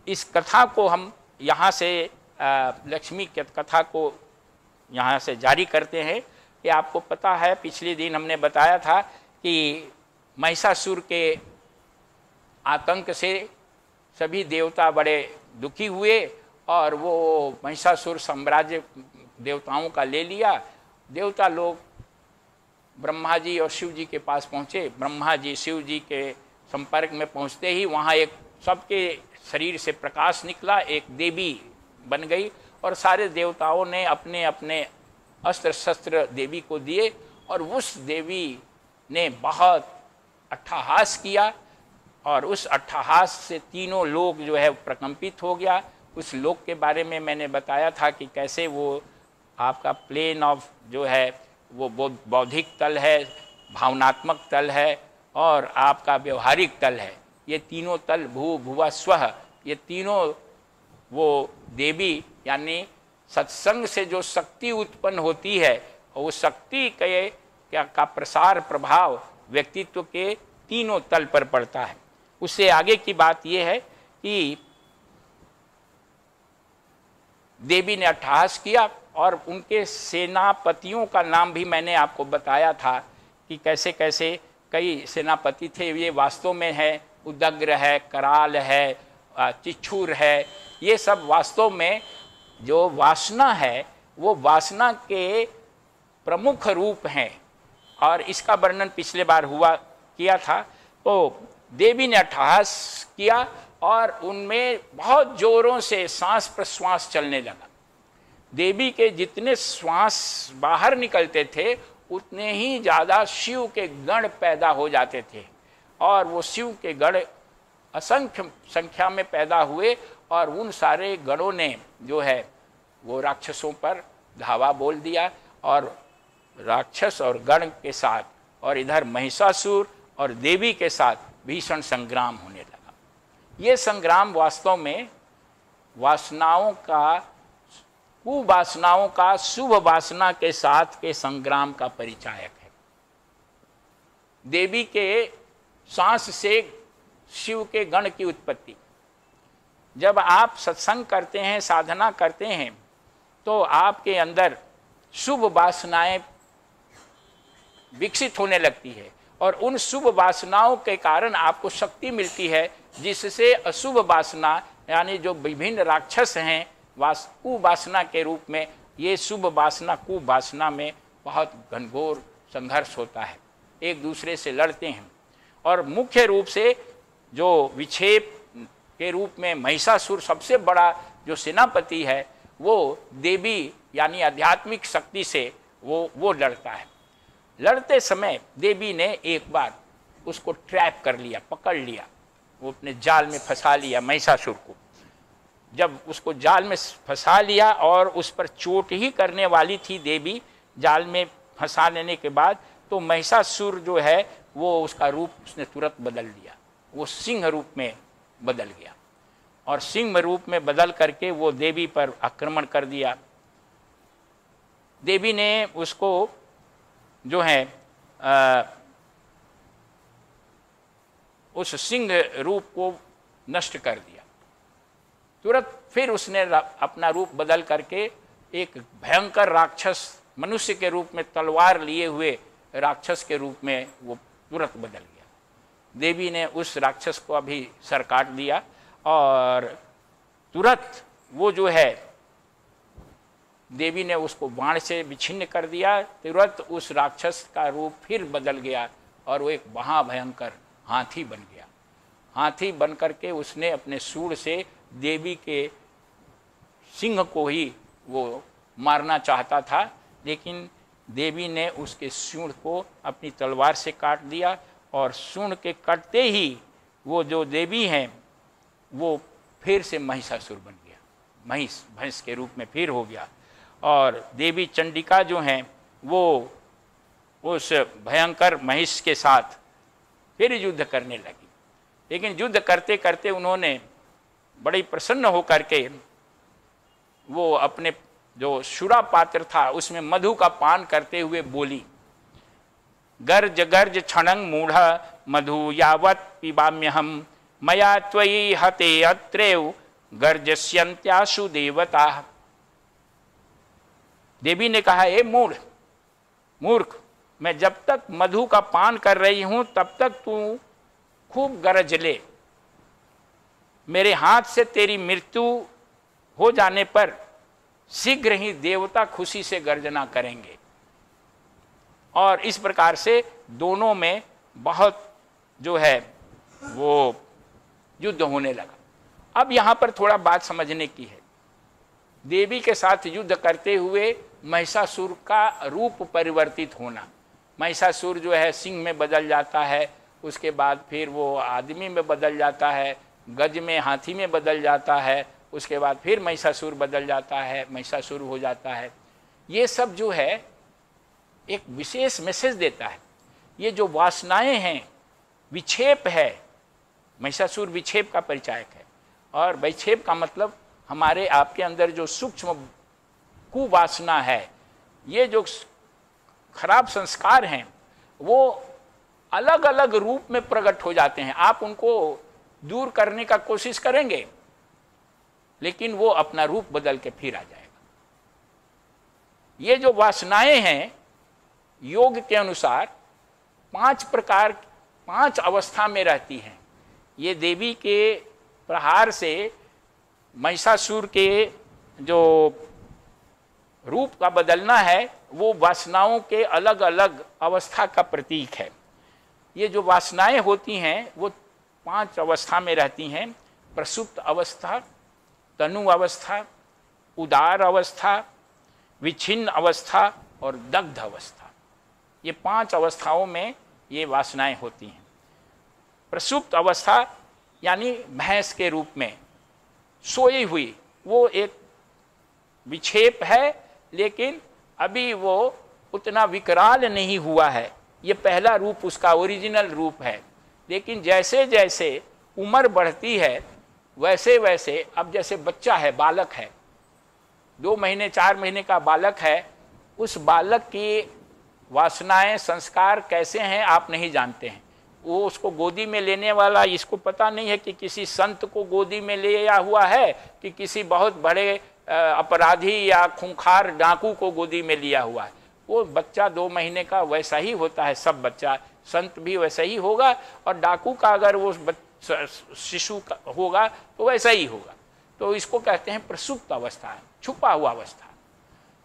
इस कथा को हम यहाँ से लक्ष्मी की कथा को यहाँ से जारी करते हैं। कि आपको पता है पिछले दिन हमने बताया था कि महिषासुर के आतंक से सभी देवता बड़े दुखी हुए और वो महिषासुर साम्राज्य देवताओं का ले लिया। देवता लोग ब्रह्मा जी और शिव जी के पास पहुँचे। ब्रह्मा जी शिव जी के संपर्क में पहुँचते ही वहाँ एक सबके शरीर से प्रकाश निकला, एक देवी बन गई और सारे देवताओं ने अपने अपने अस्त्र शस्त्र देवी को दिए और उस देवी ने बहुत अट्टहास किया और उस अट्टहास से तीनों लोग जो है प्रकंपित हो गया। उस लोक के बारे में मैंने बताया था कि कैसे वो आपका प्लेन ऑफ जो है वो बौद्धिक तल है, भावनात्मक तल है और आपका व्यवहारिक तल है। ये तीनों तल भू भुवा स्वः, ये तीनों वो देवी यानी सत्संग से जो शक्ति उत्पन्न होती है और वो शक्ति के का प्रसार प्रभाव व्यक्तित्व के तीनों तल पर पड़ता है। उससे आगे की बात ये है कि देवी ने अट्टहास किया और उनके सेनापतियों का नाम भी मैंने आपको बताया था कि कैसे कैसे कई सेनापति थे। ये वास्तव में है उदग्र है, कराल है, चिच्छूर है। ये सब वास्तव में जो वासना है वो वासना के प्रमुख रूप हैं और इसका वर्णन पिछले बार किया था। तो देवी ने अट्टहास किया और उनमें बहुत जोरों से सांस प्रश्वास चलने लगा। देवी के जितने श्वास बाहर निकलते थे उतने ही ज़्यादा शिव के गण पैदा हो जाते थे और वो शिव के गण असंख्य संख्या में पैदा हुए और उन सारे गणों ने जो है वो राक्षसों पर धावा बोल दिया और राक्षस और गण के साथ और इधर महिषासुर और देवी के साथ भीषण संग्राम होने लगा। ये संग्राम वास्तव में वासनाओं का, कुवासनाओं का शुभ वासना के साथ के संग्राम का परिचायक है। देवी के सांस से शिव के गण की उत्पत्ति। जब आप सत्संग करते हैं, साधना करते हैं, तो आपके अंदर शुभ वासनाएं विकसित होने लगती है और उन शुभ वासनाओं के कारण आपको शक्ति मिलती है, जिससे अशुभ वासना यानी जो विभिन्न राक्षस हैं कुवासना के रूप में, ये शुभ वासना कुवासना में बहुत घनघोर संघर्ष होता है, एक दूसरे से लड़ते हैं। और मुख्य रूप से जो विक्षेप के रूप में महिषासुर सबसे बड़ा जो सेनापति है वो देवी यानी आध्यात्मिक शक्ति से वो लड़ता है। लड़ते समय देवी ने एक बार उसको ट्रैप कर लिया, पकड़ लिया, वो अपने जाल में फंसा लिया महिषासुर को। जब उसको जाल में फंसा लिया और उस पर चोट ही करने वाली थी देवी, जाल में फंसा लेने के बाद तो महिषासुर जो है वो उसका रूप उसने तुरंत बदल दिया, वो सिंह रूप में बदल गया और सिंह रूप में बदल करके वो देवी पर आक्रमण कर दिया। देवी ने उसको जो है उस सिंह रूप को नष्ट कर दिया। तुरंत फिर उसने अपना रूप बदल करके एक भयंकर राक्षस मनुष्य के रूप में तलवार लिए हुए राक्षस के रूप में वो तुरंत बदल गया। देवी ने उस राक्षस को अभी सर काट दिया और तुरंत वो जो है देवी ने उसको बाण से विच्छिन्न कर दिया। तुरंत उस राक्षस का रूप फिर बदल गया और वो एक महाभयंकर हाथी बन गया। हाथी बन करके उसने अपने सूंड से देवी के सिंह को ही वो मारना चाहता था, लेकिन देवी ने उसके सूंड को अपनी तलवार से काट दिया और सूंड के कटते ही वो जो देवी हैं वो फिर से महिषासुर बन गया, भैंस के रूप में फिर हो गया। और देवी चंडिका जो हैं वो उस भयंकर महिष के साथ फिर युद्ध करने लगी। लेकिन युद्ध करते करते उन्होंने बड़ी प्रसन्न होकर के वो अपने जो शुरा पात्र था उसमें मधु का पान करते हुए बोली, गर्ज गर्ज क्षणं मूढ़ मधु यावत् पिबाम्यहम मया त्वयि हते अत्रेव गर्जस्यन्त्यासु देवता। देवी ने कहा, ए मूर्ख, मैं जब तक मधु का पान कर रही हूं तब तक तू खूब गरज ले, मेरे हाथ से तेरी मृत्यु हो जाने पर शीघ्र ही देवता खुशी से गर्जना करेंगे। और इस प्रकार से दोनों में बहुत जो है वो युद्ध होने लगा। अब यहां पर थोड़ा बात समझने की है। देवी के साथ युद्ध करते हुए महिषासुर का रूप परिवर्तित होना। महिषासुर जो है सिंह में बदल जाता है, उसके बाद फिर वो आदमी में बदल जाता है, गज में हाथी में बदल जाता है, उसके बाद फिर महिषासुर बदल जाता है, महिषासुर हो जाता है। ये सब जो है एक विशेष मैसेज देता है। ये जो वासनाएं हैं, विक्षेप है, महिषासुर विक्षेप का परिचायक है। और विक्षेप का मतलब हमारे आपके अंदर जो सूक्ष्म कुवासना है, ये जो खराब संस्कार हैं, वो अलग अलग रूप में प्रकट हो जाते हैं। आप उनको दूर करने का कोशिश करेंगे, लेकिन वो अपना रूप बदल के फिर आ जाएगा। ये जो वासनाएं हैं, योग के अनुसार 5 अवस्था में रहती हैं। ये देवी के प्रहार से महिषासुर के जो रूप का बदलना है, वो वासनाओं के अलग अलग अवस्था का प्रतीक है। ये जो वासनाएं होती हैं वो 5 अवस्था में रहती हैं। प्रसुप्त अवस्था, तनु अवस्था, उदार अवस्था, विच्छिन्न अवस्था और दग्ध अवस्था। ये 5 अवस्थाओं में ये वासनाएं होती हैं। प्रसुप्त अवस्था यानी भैंस के रूप में सोई हुई, वो एक विक्षेप है, लेकिन अभी वो उतना विकराल नहीं हुआ है। ये पहला रूप उसका ओरिजिनल रूप है। लेकिन जैसे जैसे उम्र बढ़ती है, वैसे वैसे अब जैसे बच्चा है, बालक है, 2 महीने 4 महीने का बालक है, उस बालक की वासनाएं संस्कार कैसे हैं आप नहीं जानते हैं। वो उसको गोदी में लेने वाला, इसको पता नहीं है कि किसी संत को गोदी में लिया हुआ है कि किसी बहुत बड़े अपराधी या खूंखार डाकू को गोदी में लिया हुआ है। वो बच्चा 2 महीने का वैसा ही होता है। सब बच्चा, संत भी वैसा ही होगा, और डाकू का अगर वो शिशु होगा तो वैसा ही होगा। तो इसको कहते हैं प्रसुप्त अवस्था, छुपा हुआ अवस्था।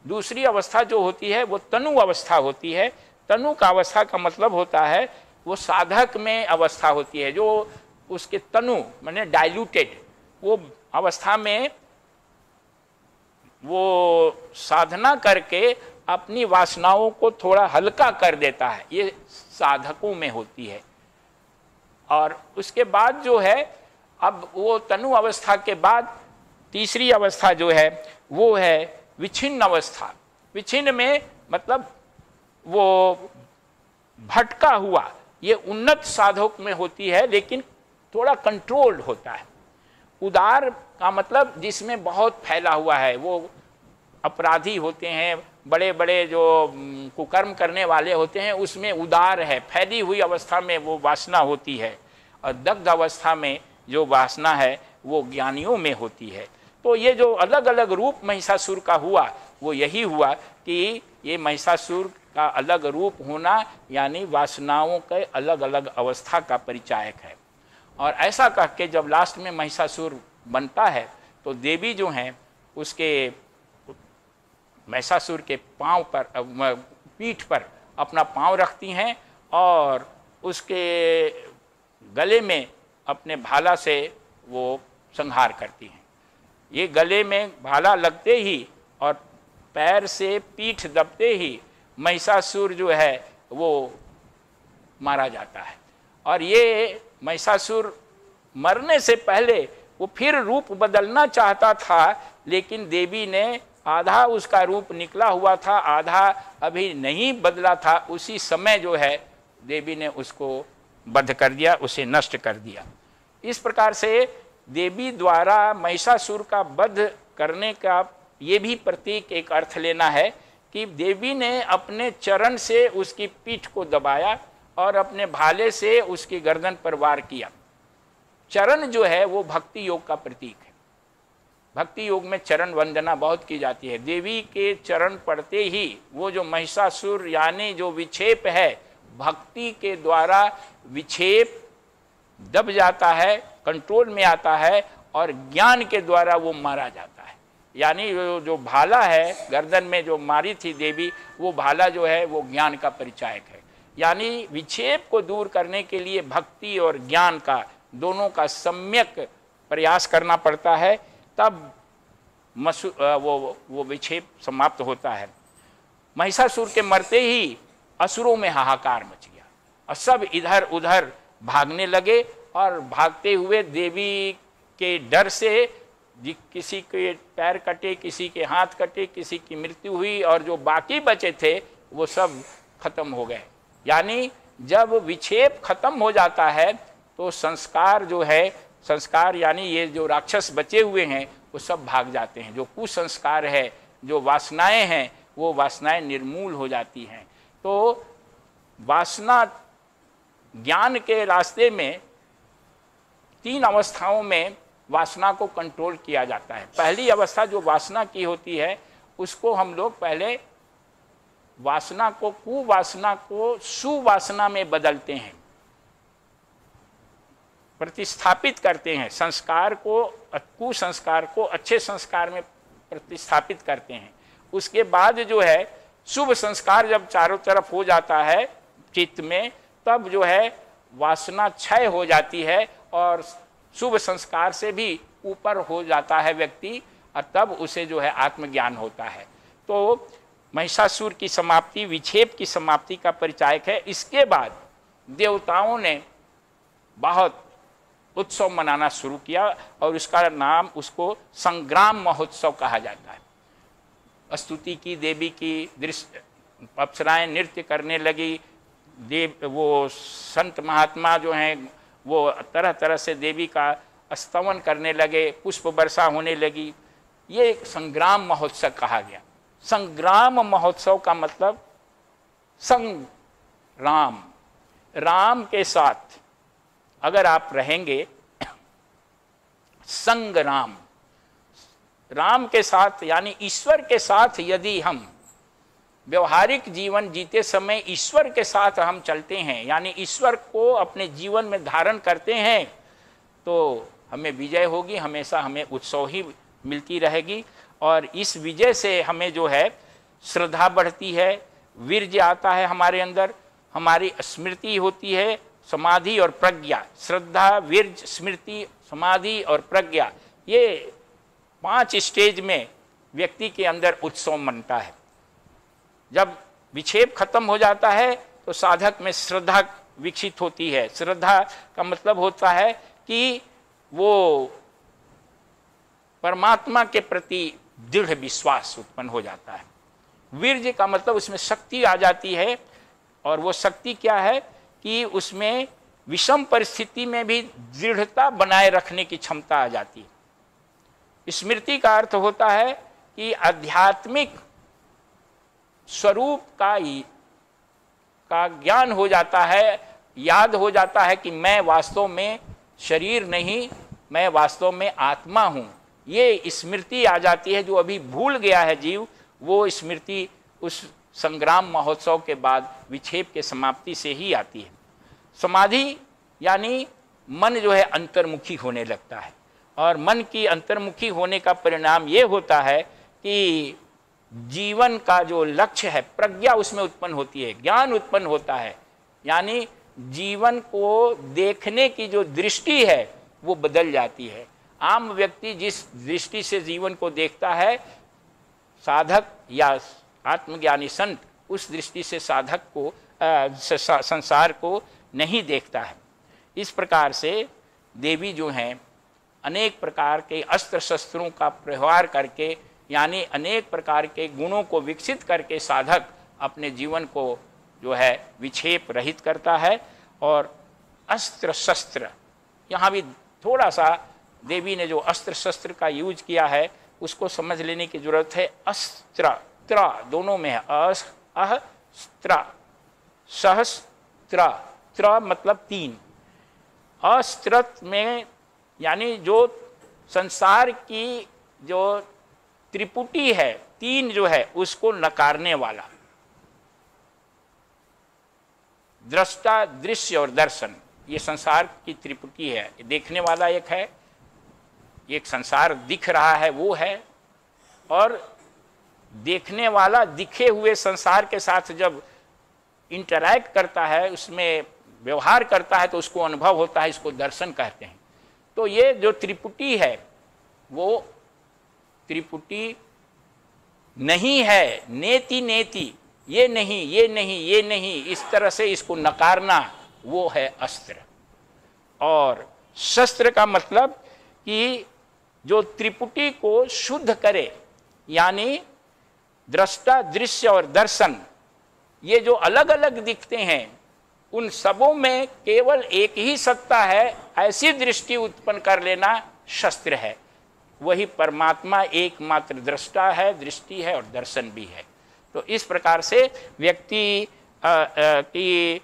दूसरी अवस्था जो होती है वो तनु अवस्था होती है। तनु का अवस्था का मतलब होता है वो साधक में अवस्था होती है, जो उसके तनु माने डाइल्यूटेड, वो अवस्था में वो साधना करके अपनी वासनाओं को थोड़ा हल्का कर देता है। ये साधकों में होती है। और उसके बाद जो है, अब वो तनु अवस्था के बाद तीसरी अवस्था जो है वो है विच्छिन्न अवस्था। विच्छिन्न में मतलब वो भटका हुआ, ये उन्नत साधक में होती है, लेकिन थोड़ा कंट्रोल्ड होता है। उदार का मतलब जिसमें बहुत फैला हुआ है, वो अपराधी होते हैं, बड़े बड़े जो कुकर्म करने वाले होते हैं, उसमें उदार है, फैली हुई अवस्था में वो वासना होती है। और दग्ध अवस्था में जो वासना है वो ज्ञानियों में होती है। तो ये जो अलग अलग रूप महिषासुर का हुआ, वो यही हुआ कि ये महिषासुर का अलग रूप होना यानी वासनाओं के अलग अलग अवस्था का परिचायक है। और ऐसा कह के जब लास्ट में महिषासुर बनता है, तो देवी जो हैं उसके महिषासुर के पांव पर, पीठ पर अपना पांव रखती हैं और उसके गले में अपने भाला से वो संहार करती हैं। ये गले में भाला लगते ही और पैर से पीठ दबते ही महिषासुर जो है वो मारा जाता है। और ये महिषासुर मरने से पहले वो फिर रूप बदलना चाहता था, लेकिन देवी ने आधा उसका रूप निकला हुआ था, आधा अभी नहीं बदला था। उसी समय जो है देवी ने उसको वध कर दिया, उसे नष्ट कर दिया। इस प्रकार से देवी द्वारा महिषासुर का वध करने का ये भी प्रतीक एक अर्थ लेना है कि देवी ने अपने चरण से उसकी पीठ को दबाया और अपने भाले से उसकी गर्दन पर वार किया। चरण जो है वो भक्ति योग का प्रतीक है। भक्ति योग में चरण वंदना बहुत की जाती है। देवी के चरण पड़ते ही वो जो महिषासुर यानी जो विक्षेप है, भक्ति के द्वारा विक्षेप दब जाता है, कंट्रोल में आता है और ज्ञान के द्वारा वो मारा जाता है। यानी जो भाला है गर्दन में जो मारी थी देवी, वो भाला जो है वो ज्ञान का परिचायक है। यानी विक्षेप को दूर करने के लिए भक्ति और ज्ञान का दोनों का सम्यक प्रयास करना पड़ता है, तब वो विक्षेप समाप्त होता है। महिषासुर के मरते ही असुरों में हाहाकार मच गया और सब इधर उधर भागने लगे और भागते हुए देवी के डर से किसी के पैर कटे, किसी के हाथ कटे, किसी की मृत्यु हुई और जो बाकी बचे थे वो सब खत्म हो गए। यानी जब विक्षेप खत्म हो जाता है तो संस्कार जो है, संस्कार यानी ये जो राक्षस बचे हुए हैं वो सब भाग जाते हैं। जो कुसंस्कार है, जो वासनाएं हैं, वो वासनाएं निर्मूल हो जाती हैं। तो वासना ज्ञान के रास्ते में 3 अवस्थाओं में वासना को कंट्रोल किया जाता है। पहली अवस्था जो वासना की होती है उसको हम लोग पहले वासना को, कुवासना को सुवासना में बदलते हैं, प्रतिस्थापित करते हैं। संस्कार को, कुसंस्कार को अच्छे संस्कार में प्रतिस्थापित करते हैं। उसके बाद जो है शुभ संस्कार जब चारों तरफ हो जाता है चित्त में, तब जो है वासना क्षय हो जाती है और शुभ संस्कार से भी ऊपर हो जाता है व्यक्ति, और तब उसे जो है आत्मज्ञान होता है। तो महिषासुर की समाप्ति विक्षेप की समाप्ति का परिचायक है। इसके बाद देवताओं ने बहुत उत्सव मनाना शुरू किया और उसका नाम, उसको संग्राम महोत्सव कहा जाता है। स्तुति की देवी की, दृश्य अप्सराएं नृत्य करने लगी, देव वो संत महात्मा जो हैं वो तरह तरह से देवी का स्तवन करने लगे, पुष्प वर्षा होने लगी। ये एक संग्राम महोत्सव कहा गया। संग्राम महोत्सव का मतलब संग्राम, राम के साथ अगर आप रहेंगे, संग्राम, राम के साथ यानी ईश्वर के साथ यदि हम व्यवहारिक जीवन जीते समय ईश्वर के साथ हम चलते हैं, यानी ईश्वर को अपने जीवन में धारण करते हैं, तो हमें विजय होगी, हमेशा हमें उत्सव ही मिलती रहेगी। और इस विजय से हमें जो है श्रद्धा बढ़ती है, वीर्य आता है हमारे अंदर, हमारी स्मृति होती है, समाधि और प्रज्ञा। श्रद्धा, वीर्य, स्मृति, समाधि और प्रज्ञा, ये 5 स्टेज में व्यक्ति के अंदर उत्सव मनता है। जब विक्षेप खत्म हो जाता है तो साधक में श्रद्धा विकसित होती है। श्रद्धा का मतलब होता है कि वो परमात्मा के प्रति दृढ़ विश्वास उत्पन्न हो जाता है। वीर्य का मतलब उसमें शक्ति आ जाती है, और वो शक्ति क्या है कि उसमें विषम परिस्थिति में भी दृढ़ता बनाए रखने की क्षमता आ जाती है। स्मृति का अर्थ होता है कि आध्यात्मिक स्वरूप का ज्ञान हो जाता है, याद हो जाता है कि मैं वास्तव में शरीर नहीं, मैं वास्तव में आत्मा हूँ। ये स्मृति आ जाती है। जो अभी भूल गया है जीव, वो स्मृति उस संग्राम महोत्सव के बाद विक्षेप के समाप्ति से ही आती है। समाधि यानी मन जो है अंतर्मुखी होने लगता है, और मन की अंतर्मुखी होने का परिणाम ये होता है कि जीवन का जो लक्ष्य है, प्रज्ञा उसमें उत्पन्न होती है, ज्ञान उत्पन्न होता है। यानी जीवन को देखने की जो दृष्टि है वो बदल जाती है। आम व्यक्ति जिस दृष्टि से जीवन को देखता है, साधक या आत्मज्ञानी संत उस दृष्टि से साधक को संसार को नहीं देखता है। इस प्रकार से देवी जो हैं अनेक प्रकार के अस्त्र शस्त्रों का प्रहार करके, यानी अनेक प्रकार के गुणों को विकसित करके साधक अपने जीवन को जो है विक्षेप रहित करता है। और अस्त्र शस्त्र, यहाँ भी थोड़ा सा देवी ने जो अस्त्र शस्त्र का यूज किया है उसको समझ लेने की जरूरत है। अस्त्र, त्र दोनों में है, अस्त्र, सहस्त्र, त्र मतलब 3। अस्त्र में यानी जो संसार की जो त्रिपुटी है, तीन जो है उसको नकारने वाला, दृष्टा, दृश्य और दर्शन, ये संसार की त्रिपुटी है। देखने वाला एक है, एक संसार दिख रहा है वो है, और देखने वाला दिखे हुए संसार के साथ जब इंटरैक्ट करता है, उसमें व्यवहार करता है तो उसको अनुभव होता है, इसको दर्शन कहते हैं। तो ये जो त्रिपुटी है वो त्रिपुटी नहीं है, नेति नेति, ये नहीं, ये नहीं, ये नहीं, इस तरह से इसको नकारना, वो है अस्त्र। और शस्त्र का मतलब कि जो त्रिपुटी को शुद्ध करे, यानी दृष्टा, दृश्य और दर्शन, ये जो अलग अलग दिखते हैं उन सबों में केवल एक ही सत्ता है, ऐसी दृष्टि उत्पन्न कर लेना शस्त्र है। वही परमात्मा एकमात्र दृष्टा है, दृष्टि है और दर्शन भी है। तो इस प्रकार से व्यक्ति की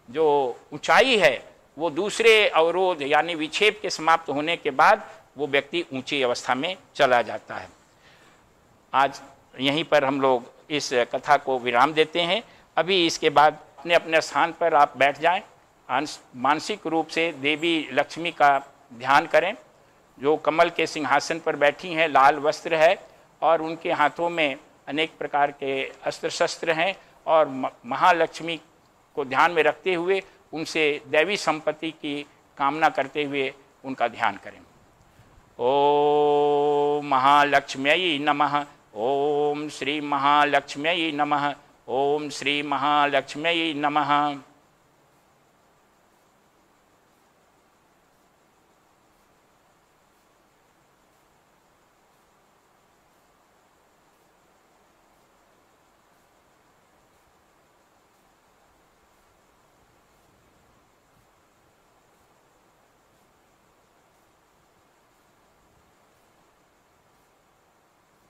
जो ऊंचाई है वो दूसरे अवरोध यानी विक्षेप के समाप्त होने के बाद वो व्यक्ति ऊंची अवस्था में चला जाता है। आज यहीं पर हम लोग इस कथा को विराम देते हैं। अभी इसके बाद अपने अपने स्थान पर आप बैठ जाएं, मानसिक रूप से देवी लक्ष्मी का ध्यान करें, जो कमल के सिंहासन पर बैठी हैं, लाल वस्त्र है और उनके हाथों में अनेक प्रकार के अस्त्र शस्त्र हैं, और महालक्ष्मी को ध्यान में रखते हुए उनसे दैवी संपत्ति की कामना करते हुए उनका ध्यान करें। ओम महालक्ष्म्यै नमः, ओम श्री महालक्ष्म्यै नमः, ओम श्री महालक्ष्म्यै नमः।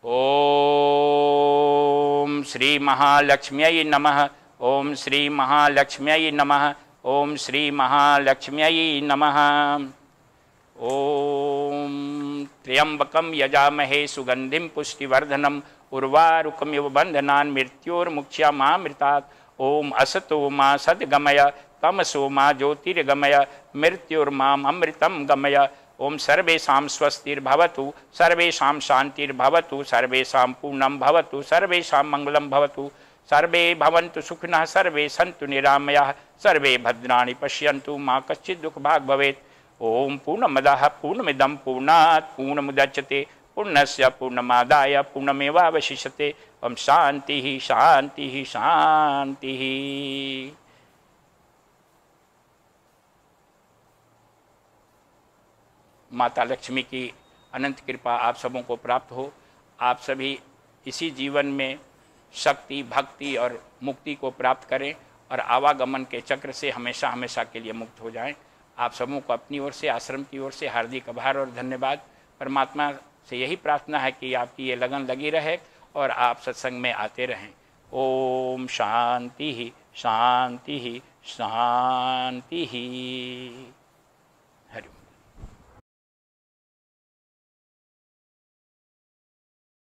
ओम श्री महालक्ष्म्यै नमः, ओम श्री महालक्ष्म्यै नमः, ओम श्री महालक्ष्म्यै नमः। ओम त्र्यंबकं यजामहे सुगंधिं पुष्टिवर्धनम् उर्वारुकमिव बन्धनान् मृत्योर्मुक्ष्यमामृतात्। ओम असतो मा सद्गमय, तमसो मा ज्योतिर्गमय, मृत्युर्माम् अमृतं गमय। ओम सर्वेषां स्वस्तिर्भवतु, सर्वेषां शान्तिर्भवतु, सर्वेषां पूर्णं भवतु, सर्वेषां मंगलं भवतु, सर्वे भवन्तु सुखिनः, सर्वे सन्तु निरामयाः, सर्वे भद्राणि पश्यन्तु, मा कश्चित् दुःखभाग् भवेत्। ओम पूर्णमदः पूर्णमिदं पूर्णात् पूर्णमुदच्यते, पूर्णस्य पूर्णमादाय पूर्णमेवावशिष्यते। ओम शान्तिः शान्तिः शान्तिः। माता लक्ष्मी की अनंत कृपा आप सबों को प्राप्त हो। आप सभी इसी जीवन में शक्ति, भक्ति और मुक्ति को प्राप्त करें और आवागमन के चक्र से हमेशा हमेशा के लिए मुक्त हो जाएं। आप सबों को अपनी ओर से, आश्रम की ओर से हार्दिक आभार और धन्यवाद। परमात्मा से यही प्रार्थना है कि आपकी ये लगन लगी रहे और आप सत्संग में आते रहें। ओम शांति शांति शांति।